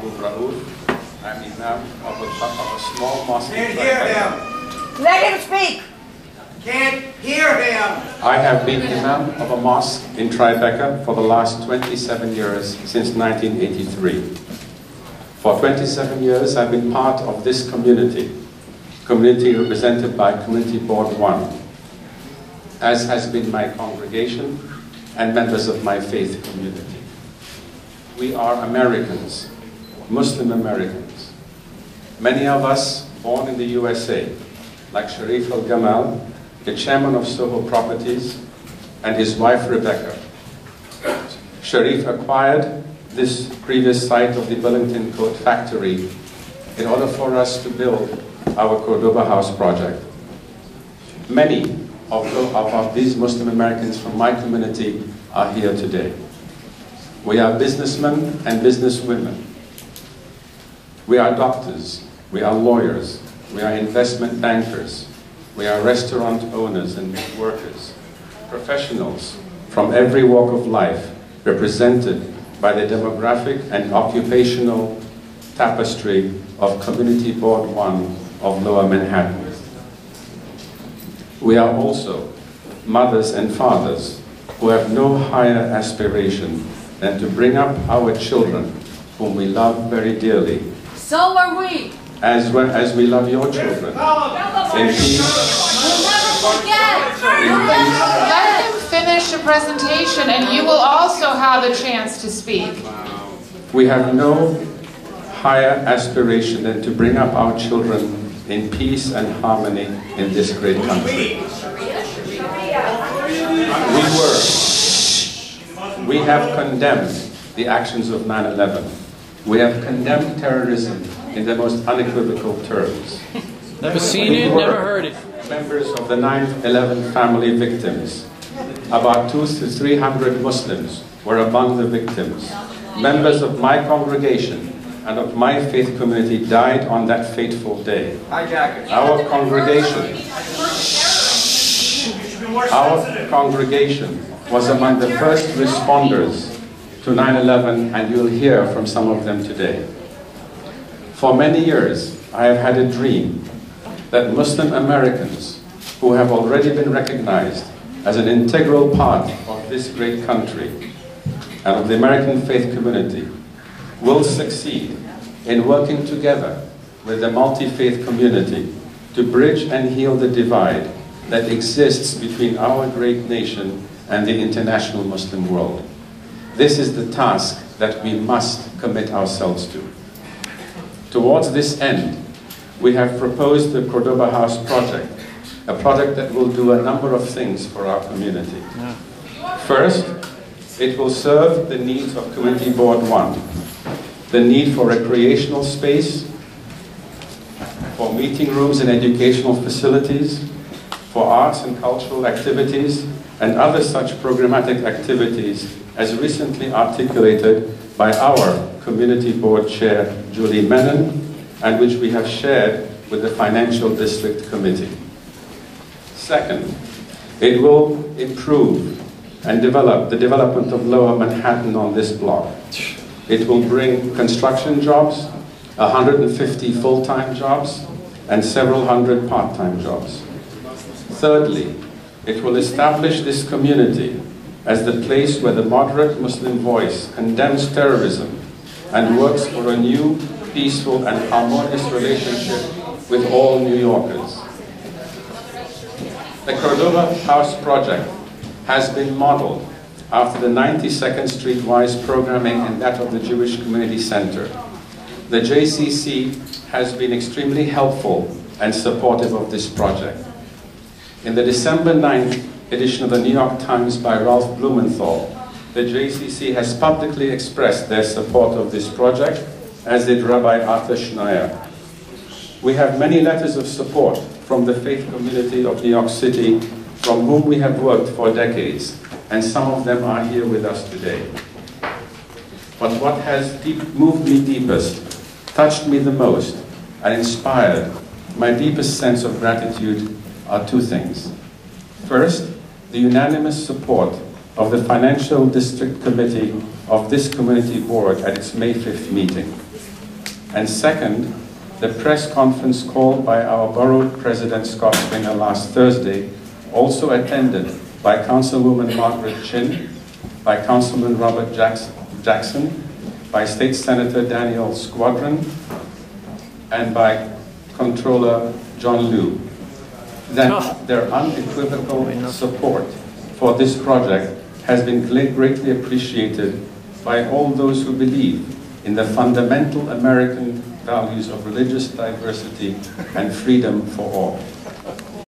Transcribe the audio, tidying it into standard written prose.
Abdul. I'm Imam of a small mosque. Can't hear him. Let him speak. Can't hear him. I have been Imam of a mosque in Tribeca for the last 27 years, since 1983. For 27 years, I've been part of this community represented by Community Board 1, as has been my congregation and members of my faith community. We are Americans, Muslim Americans. Many of us born in the USA, like Sharif Al-Gamal, the chairman of Soho Properties, and his wife Rebecca. Sharif acquired this previous site of the Burlington Coat factory in order for us to build our Cordoba House project. Many of these Muslim Americans from my community are here today. We are businessmen and businesswomen. We are doctors, we are lawyers, we are investment bankers, we are restaurant owners and workers, professionals from every walk of life represented by the demographic and occupational tapestry of Community Board 1 of Lower Manhattan. We are also mothers and fathers who have no higher aspiration than to bring up our children, whom we love very dearly. So are we. As we love your children. In peace. We'll never forget. Let him finish the presentation and you will also have a chance to speak. We have no higher aspiration than to bring up our children in peace and harmony in this great country. We have condemned the actions of 9/11. We have condemned terrorism in the most unequivocal terms. Never seen it, never heard it. Members of the 9/11 family victims. About 200 to 300 Muslims were among the victims. Members of my congregation and of my faith community died on that fateful day. Our congregation was among the first responders to 9/11, and you'll hear from some of them today. For many years, I have had a dream that Muslim Americans, who have already been recognized as an integral part of this great country and of the American faith community, will succeed in working together with the multi-faith community to bridge and heal the divide that exists between our great nation and the international Muslim world. This is the task that we must commit ourselves to. Towards this end, we have proposed the Cordoba House project, a project that will do a number of things for our community. First, it will serve the needs of Community Board 1, the need for recreational space, for meeting rooms and educational facilities, for arts and cultural activities, and other such programmatic activities as recently articulated by our Community Board Chair, Julie Menon, and which we have shared with the Financial District Committee. Second, it will improve and develop the development of Lower Manhattan on this block. It will bring construction jobs, 150 full-time jobs, and several hundred part-time jobs. Thirdly, it will establish this community as the place where the moderate Muslim voice condemns terrorism and works for a new, peaceful, and harmonious relationship with all New Yorkers. The Cordoba House project has been modeled after the 92nd Street Wise programming and that of the Jewish Community Center. The JCC has been extremely helpful and supportive of this project. In the December 9th edition of the New York Times by Ralph Blumenthal, the JCC has publicly expressed their support of this project, as did Rabbi Arthur Schneier. We have many letters of support from the faith community of New York City, from whom we have worked for decades, and some of them are here with us today. But what has moved me deepest, touched me the most, and inspired my deepest sense of gratitude are two things. First, the unanimous support of the Financial District Committee of this Community Board at its May 5th meeting. And second, the press conference called by our Borough President Scott Stringer last Thursday, also attended by Councilwoman Margaret Chin, by Councilman Robert Jackson, by State Senator Daniel Squadron, and by Controller John Liu. Then their unequivocal support for this project has been greatly appreciated by all those who believe in the fundamental American values of religious diversity and freedom for all.